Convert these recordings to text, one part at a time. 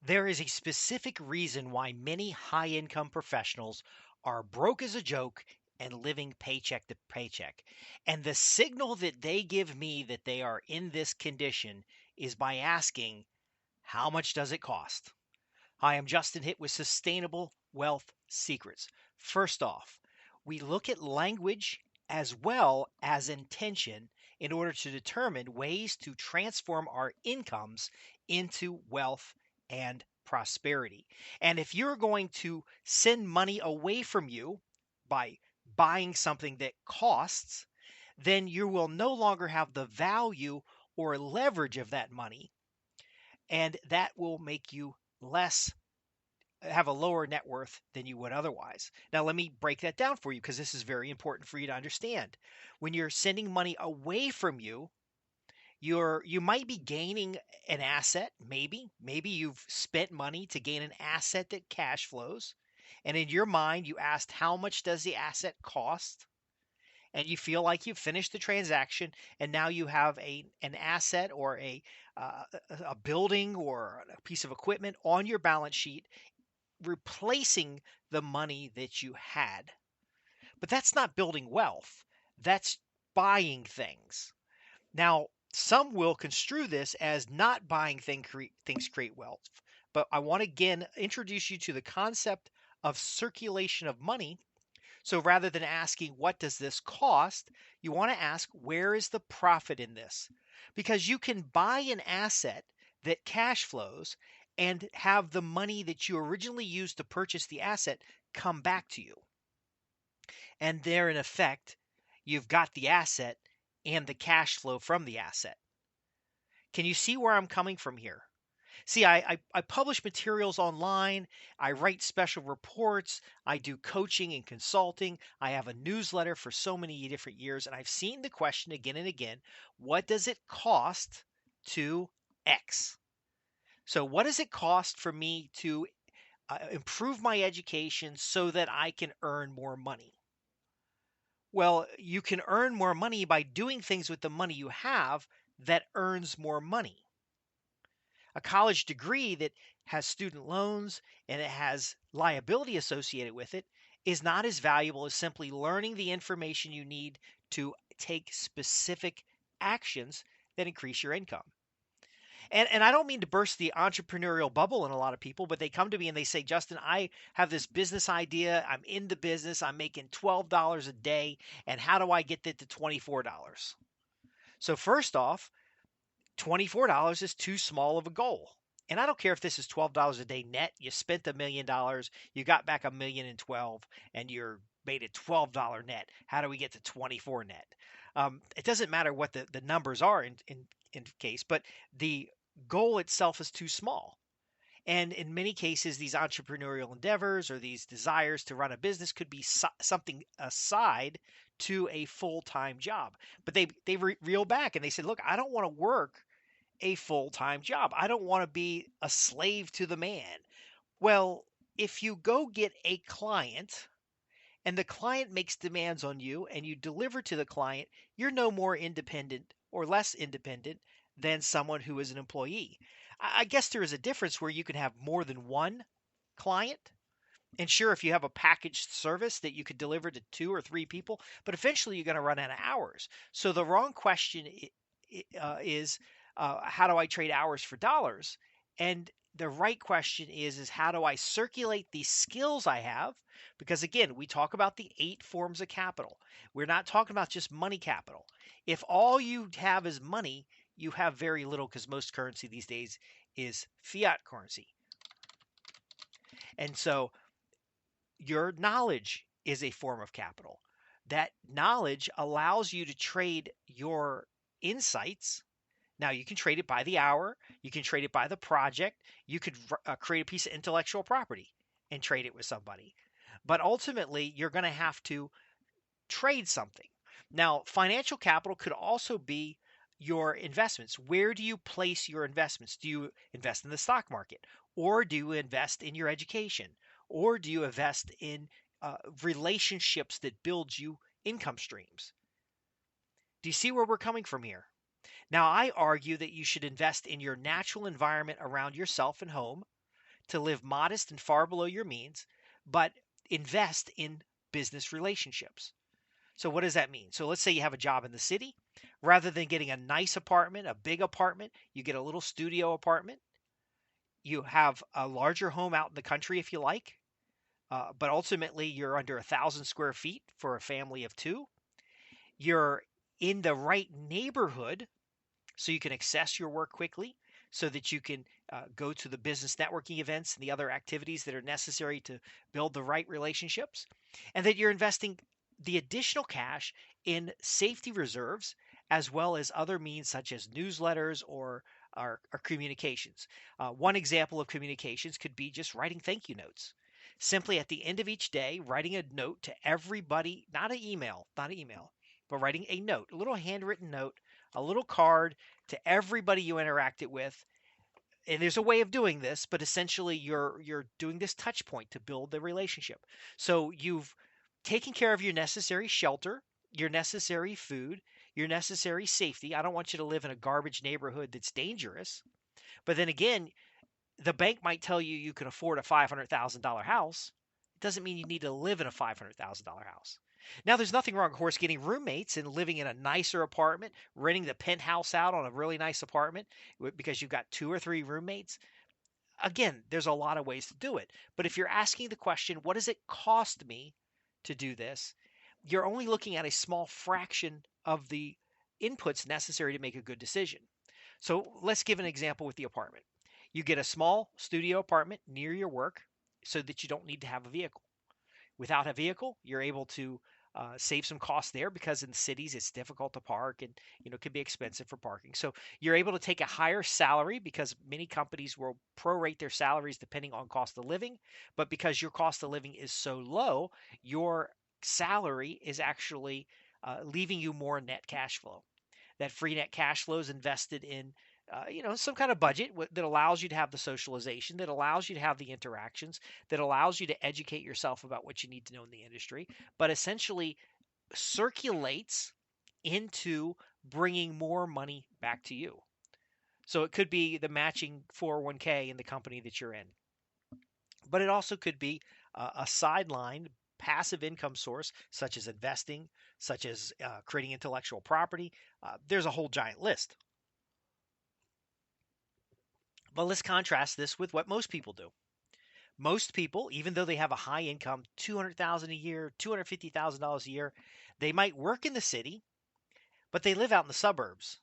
There is a specific reason why many high income professionals are broke as a joke and living paycheck to paycheck. And the signal that they give me that they are in this condition is by asking, how much does it cost? Hi, I'm Justin Hitt with Sustainable Wealth Secrets. First off, we look at language as well as intention in order to determine ways to transform our incomes into wealth and prosperity. And if you're going to send money away from you by buying something that costs, then you will no longer have the value or leverage of that money, and that will make you less have a lower net worth than you would otherwise. Now, let me break that down for you because this is very important for you to understand. When you're sending money away from you, you might be gaining an asset, maybe you've spent money to gain an asset that cash flows. And in your mind, you asked how much does the asset cost? And you feel like you've finished the transaction and now you have an asset or a building or a piece of equipment on your balance sheet replacing the money that you had. But that's not building wealth. That's buying things. Now, some will construe this as not buying things create wealth. But I want to again introduce you to the concept of circulation of money. So rather than asking, what does this cost? You want to ask, where is the profit in this? Because you can buy an asset that cash flows and have the money that you originally used to purchase the asset come back to you. And there, in effect, you've got the asset and the cash flow from the asset. Can you see where I'm coming from here? See, I publish materials online. I write special reports. I do coaching and consulting. I have a newsletter for so many different years. And I've seen the question again and again, what does it cost to X? So, what does it cost for me to improve my education so that I can earn more money? Well, you can earn more money by doing things with the money you have that earns more money. A college degree that has student loans and it has liability associated with it is not as valuable as simply learning the information you need to take specific actions that increase your income. And I don't mean to burst the entrepreneurial bubble in a lot of people, but they come to me and they say, Justin, I have this business idea. I'm in the business. I'm making $12 a day. And how do I get that to $24? So, first off, $24 is too small of a goal. And I don't care if this is $12 a day net. You spent $1 million, you got back 1,012,000, and you're made a $12 net. How do we get to 24 net? It doesn't matter what the numbers are in case, but the goal itself is too small. And in many cases, these entrepreneurial endeavors or these desires to run a business could be something aside to a full-time job. But they reel back and they said, "Look, I don't want to work a full-time job. I don't want to be a slave to the man." Well, if you go get a client and the client makes demands on you and you deliver to the client, you're no more independent or less independent than someone who is an employee. I guess there is a difference where you can have more than one client. And sure, if you have a packaged service that you could deliver to two or three people, but eventually you're going to run out of hours. So the wrong question is, how do I trade hours for dollars? And the right question is how do I circulate these skills I have? Because again, we talk about the 8 forms of capital. We're not talking about just money capital. If all you have is money, you have very little because most currency these days is fiat currency. And so your knowledge is a form of capital. That knowledge allows you to trade your insights. Now, you can trade it by the hour, you can trade it by the project, you could create a piece of intellectual property and trade it with somebody. But ultimately, you're going to have to trade something. Now, financial capital could also be your investments. Where do you place your investments? Do you invest in the stock market? Or do you invest in your education? Or do you invest in relationships that build you income streams? Do you see where we're coming from here? Now, I argue that you should invest in your natural environment around yourself and home. to live modest and far below your means, but invest in business relationships. So what does that mean? So let's say you have a job in the city. Rather than getting a nice apartment, a big apartment, you get a little studio apartment. You have a larger home out in the country if you like, but ultimately you're under 1,000 square feet for a family of two. You're in the right neighborhood so you can access your work quickly, so that you can go to the business networking events and the other activities that are necessary to build the right relationships, and that you're investing the additional cash in safety reserves as well as other means such as newsletters or our communications. One example of communications could be just writing thank you notes. Simply at the end of each day, writing a note to everybody, not an email, but writing a note, a little handwritten note, a little card to everybody you interacted with. And there's a way of doing this, but essentially you're doing this touch point to build the relationship. So you've taken care of your necessary shelter, your necessary food, your necessary safety. I don't want you to live in a garbage neighborhood that's dangerous. But then again, the bank might tell you you can afford a $500,000 house. It doesn't mean you need to live in a $500,000 house. Now, there's nothing wrong, of course, getting roommates and living in a nicer apartment, renting the penthouse out on a really nice apartment because you've got two or three roommates. Again, there's a lot of ways to do it. But if you're asking the question, what does it cost me to do this? You're only looking at a small fraction of the inputs necessary to make a good decision. So let's give an example with the apartment. You get a small studio apartment near your work so that you don't need to have a vehicle. Without a vehicle, you're able to save some costs there because in cities it's difficult to park and it can be expensive for parking. So you're able to take a higher salary because many companies will prorate their salaries depending on cost of living. But because your cost of living is so low, your salary is actually leaving you more net cash flow. That free net cash flow is invested in some kind of budget that allows you to have the socialization, that allows you to have the interactions, that allows you to educate yourself about what you need to know in the industry, but essentially circulates into bringing more money back to you. So it could be the matching 401k in the company that you're in, but it also could be a sideline passive income source such as investing, such as creating intellectual property. There's a whole giant list. But let's contrast this with what most people do. Most people, even though they have a high income, 200,000 a year, $250,000 a year, they might work in the city, but they live out in the suburbs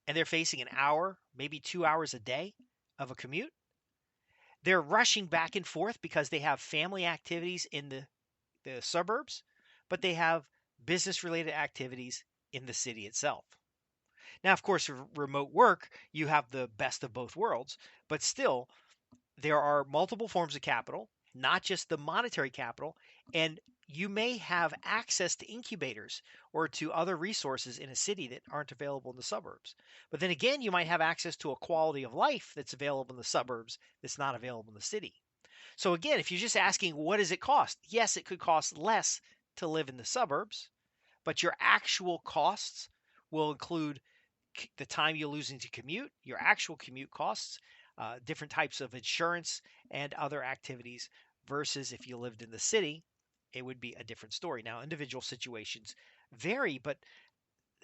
and they're facing an hour, maybe 2 hours a day of a commute. They're rushing back and forth because they have family activities in the suburbs, but they have business related activities in the city itself. Now, of course, remote work, you have the best of both worlds, but still, there are multiple forms of capital, not just the monetary capital, and you may have access to incubators or to other resources in a city that aren't available in the suburbs. But then again, you might have access to a quality of life that's available in the suburbs that's not available in the city. So again, if you're just asking what does it cost? Yes, it could cost less to live in the suburbs, but your actual costs will include the time you're losing to commute, your actual commute costs, different types of insurance and other activities versus if you lived in the city, it would be a different story. Now, individual situations vary, but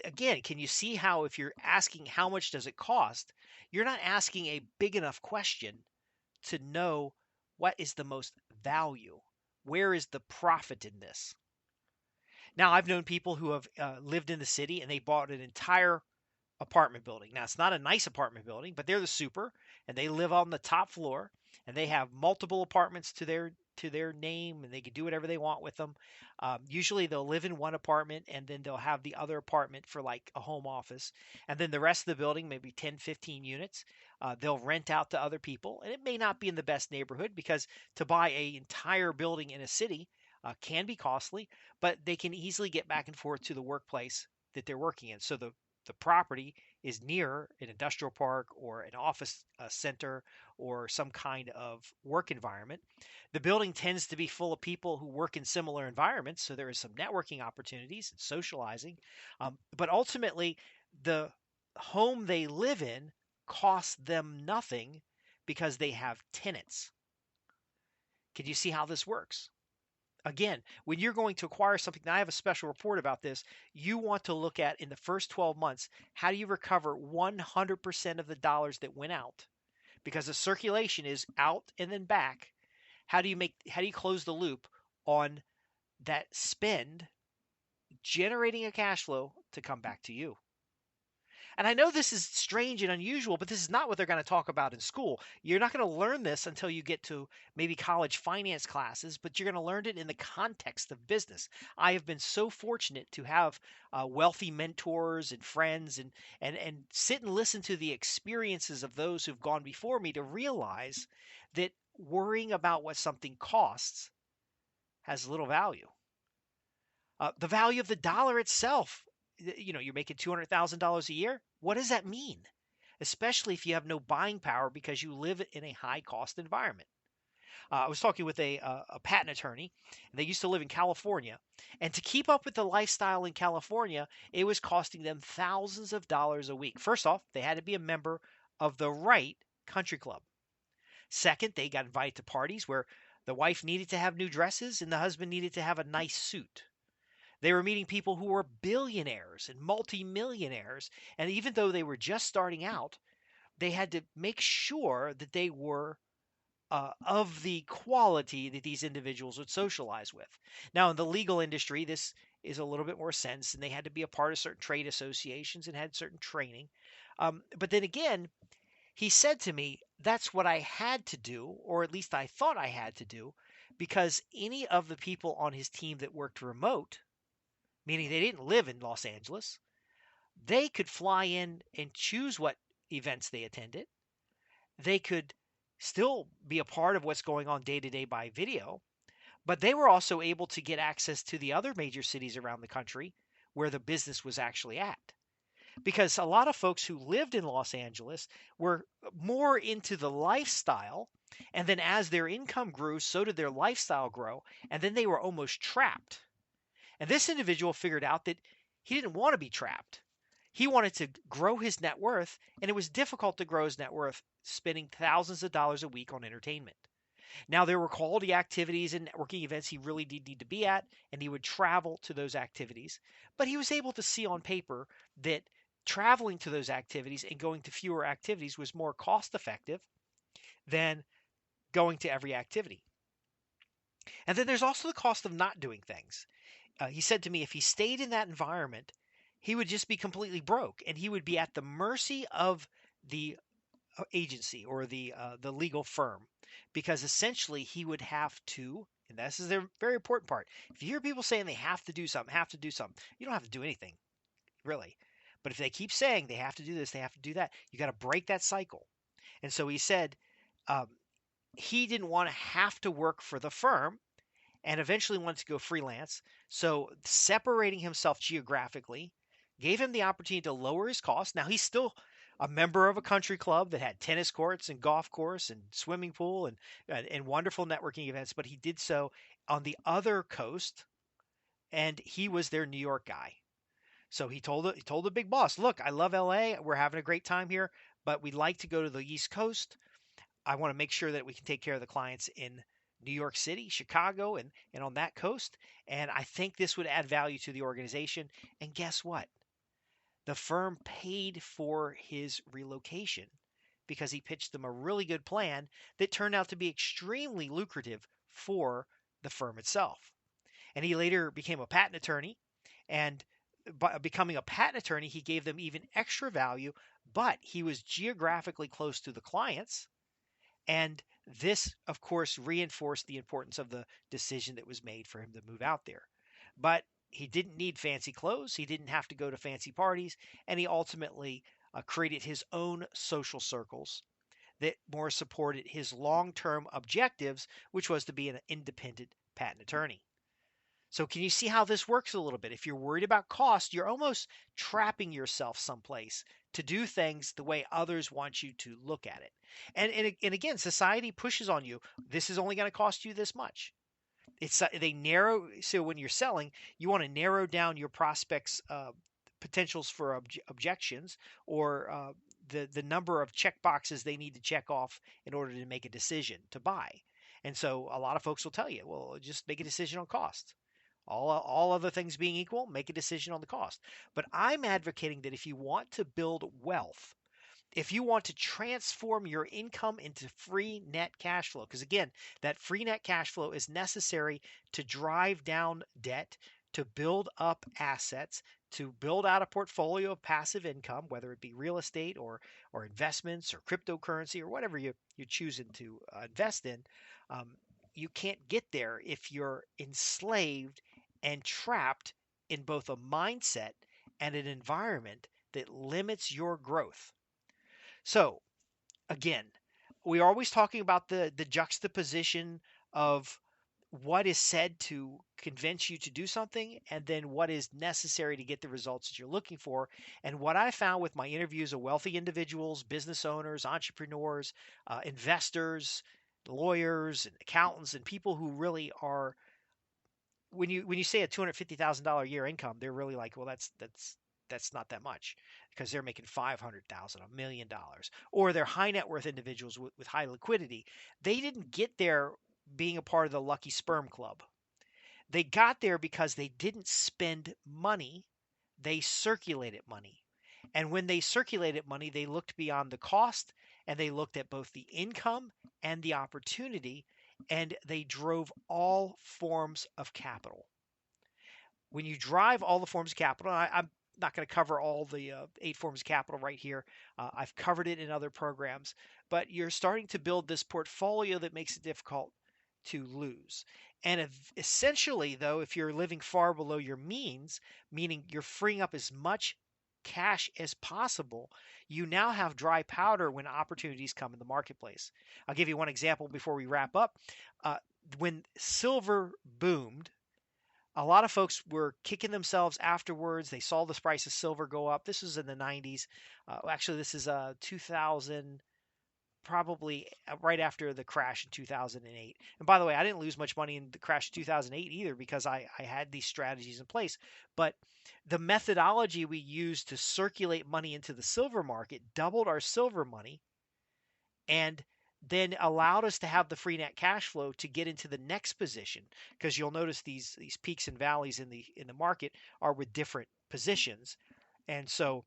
again, can you see how if you're asking how much does it cost, you're not asking a big enough question to know what is the most value? Where is the profit in this? Now, I've known people who have lived in the city and they bought an entire apartment building. Now, it's not a nice apartment building, but they're the super and they live on the top floor and they have multiple apartments to their name and they can do whatever they want with them. Usually they'll live in one apartment and then they'll have the other apartment for like a home office. And then the rest of the building, maybe 10, 15 units, they'll rent out to other people. And it may not be in the best neighborhood because to buy an entire building in a city can be costly, but they can easily get back and forth to the workplace that they're working in. So the property is near an industrial park or an office center or some kind of work environment. The building tends to be full of people who work in similar environments, so there is some networking opportunities and socializing. But ultimately, the home they live in costs them nothing because they have tenants. Can you see how this works? Again, when you're going to acquire something, and I have a special report about this, you want to look at in the first 12 months, how do you recover 100% of the dollars that went out? Because the circulation is out and then back. How do you close the loop on that spend generating a cash flow to come back to you? And I know this is strange and unusual, but this is not what they're going to talk about in school. You're not going to learn this until you get to maybe college finance classes, but you're going to learn it in the context of business. I have been so fortunate to have wealthy mentors and friends, and sit and listen to the experiences of those who've gone before me to realize that worrying about what something costs has little value. The value of the dollar itself, you're making $200,000 a year. What does that mean? Especially if you have no buying power because you live in a high cost environment. I was talking with a patent attorney, and they used to live in California. And to keep up with the lifestyle in California, it was costing them thousands of dollars a week. First off, they had to be a member of the right country club. Second, they got invited to parties where the wife needed to have new dresses and the husband needed to have a nice suit. They were meeting people who were billionaires and multimillionaires. And even though they were just starting out, they had to make sure that they were of the quality that these individuals would socialize with. Now, in the legal industry, this is a little bit more sense, and they had to be a part of certain trade associations and had certain training. But then again, he said to me, that's what I had to do, or at least I thought I had to do, because any of the people on his team that worked remote, meaning they didn't live in Los Angeles, they could fly in and choose what events they attended. They could still be a part of what's going on day to day by video, but they were also able to get access to the other major cities around the country where the business was actually at. Because a lot of folks who lived in Los Angeles were more into the lifestyle. And then as their income grew, so did their lifestyle grow. And then they were almost trapped. And this individual figured out that he didn't want to be trapped. He wanted to grow his net worth, and it was difficult to grow his net worth spending thousands of dollars a week on entertainment. Now, there were quality activities and networking events he really did need to be at, and he would travel to those activities. But he was able to see on paper that traveling to those activities and going to fewer activities was more cost effective than going to every activity. And then there's also the cost of not doing things. He said to me if he stayed in that environment, he would just be completely broke and he would be at the mercy of the agency or the legal firm, because essentially he would have to, and this is the very important part. If you hear people saying they have to do something, you don't have to do anything really. But if they keep saying they have to do this, they have to do that, you got to break that cycle. And so he said um, he didn't want to have to work for the firm and eventually wanted to go freelance. So separating himself geographically gave him the opportunity to lower his costs. Now he's still a member of a country club that had tennis courts and golf course and swimming pool and wonderful networking events, but he did so on the other coast, and he was their New York guy. So he told the big boss, "Look, I love LA. We're having a great time here, but we'd like to go to the East Coast. I want to make sure that we can take care of the clients in New York City, Chicago, and on that coast. And I think this would add value to the organization." And guess what? The firm paid for his relocation because he pitched them a really good plan that turned out to be extremely lucrative for the firm itself. And he later became a patent attorney. And by becoming a patent attorney, he gave them even extra value, but he was geographically close to the clients, and this, of course, reinforced the importance of the decision that was made for him to move out there. But he didn't need fancy clothes. He didn't have to go to fancy parties. And he ultimately created his own social circles that more supported his long term objectives, which was to be an independent patent attorney. So, can you see how this works a little bit? If you're worried about cost, you're almost trapping yourself someplace to do things the way others want you to look at it. And again, society pushes on you. This is only going to cost you this much. They narrow. So when you're selling, you want to narrow down your prospects' potentials for objections, or the number of check boxes they need to check off in order to make a decision to buy. And so a lot of folks will tell you, well, just make a decision on cost. All other things being equal, make a decision on the cost. But I'm advocating that if you want to build wealth, if you want to transform your income into free net cash flow, because again, that free net cash flow is necessary to drive down debt, to build up assets, to build out a portfolio of passive income, whether it be real estate or investments or cryptocurrency or whatever you're choosing to invest in. Um, you can't get there if you're enslaved and trapped in both a mindset and an environment that limits your growth. So, again, we're always talking about the juxtaposition of what is said to convince you to do something and then what is necessary to get the results that you're looking for. And what I found with my interviews of wealthy individuals, business owners, entrepreneurs, investors, lawyers, and accountants, and people who really are, when you say a $250,000 a year income, they're really like, well, that's not that much because they're making 500,000, $1 million, or they're high net worth individuals with high liquidity. They didn't get there being a part of the lucky sperm club. They got there because they didn't spend money, they circulated money. And when they circulated money, they looked beyond the cost and they looked at both the income and the opportunity, and they drove all forms of capital. When you drive all the forms of capital, I'm not going to cover all the 8 forms of capital right here. I've covered it in other programs, but you're starting to build this portfolio that makes it difficult to lose. And essentially, though, if you're living far below your means, meaning you're freeing up as much cash as possible, you now have dry powder when opportunities come in the marketplace. I'll give you one example before we wrap up. Uh, when silver boomed, a lot of folks were kicking themselves afterwards. They saw the price of silver go up. This was in the 90s. Actually, this is 2000, probably right after the crash in 2008. And by the way, I didn't lose much money in the crash of 2008 either because I had these strategies in place. But the methodology we used to circulate money into the silver market doubled our silver money and then allowed us to have the free net cash flow to get into the next position, because you'll notice these peaks and valleys in the market are with different positions. And so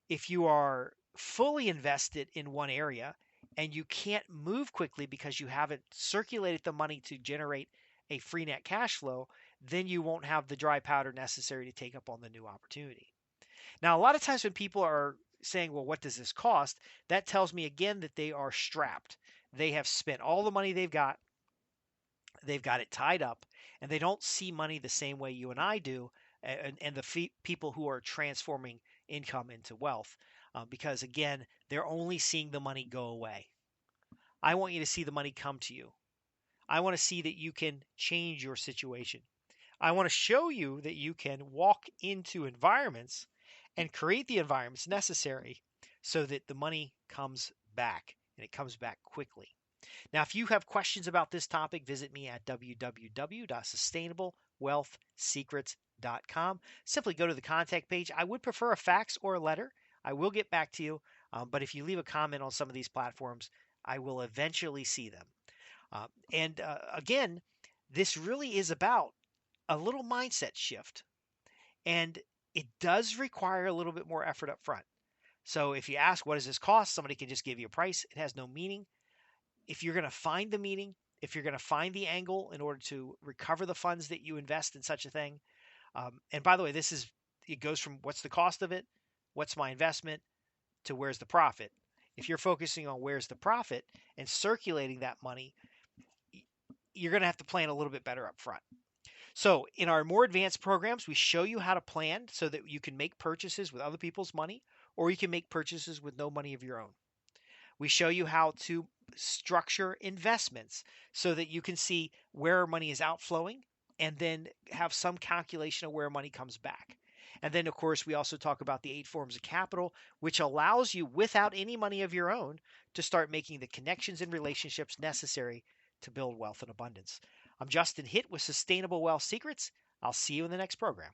if you are fully invested in one area and you can't move quickly because you haven't circulated the money to generate a free net cash flow, then you won't have the dry powder necessary to take up on the new opportunity. Now, a lot of times when people are saying, well, what does this cost? That tells me again that they are strapped. They have spent all the money they've got it tied up, and they don't see money the same way you and I do, and the people who are transforming income into wealth. Because again, they're only seeing the money go away. I want you to see the money come to you. I want to see that you can change your situation. I want to show you that you can walk into environments and create the environments necessary so that the money comes back and it comes back quickly. Now, if you have questions about this topic, visit me at www.sustainablewealthsecrets.com. Simply go to the contact page. I would prefer a fax or a letter. I will get back to you, but if you leave a comment on some of these platforms, I will eventually see them. And again, this really is about a little mindset shift, and it does require a little bit more effort up front. So if you ask, what does this cost? Somebody can just give you a price. It has no meaning. If you're going to find the meaning, if you're going to find the angle in order to recover the funds that you invest in such a thing, and by the way, it goes from what's the cost of it, what's my investment, to where's the profit. If you're focusing on where's the profit and circulating that money, you're going to have to plan a little bit better up front. So in our more advanced programs, we show you how to plan so that you can make purchases with other people's money, or you can make purchases with no money of your own. We show you how to structure investments so that you can see where money is outflowing and then have some calculation of where money comes back. And then, of course, we also talk about the 8 forms of capital, which allows you, without any money of your own, to start making the connections and relationships necessary to build wealth and abundance. I'm Justin Hitt with Sustainable Wealth Secrets. I'll see you in the next program.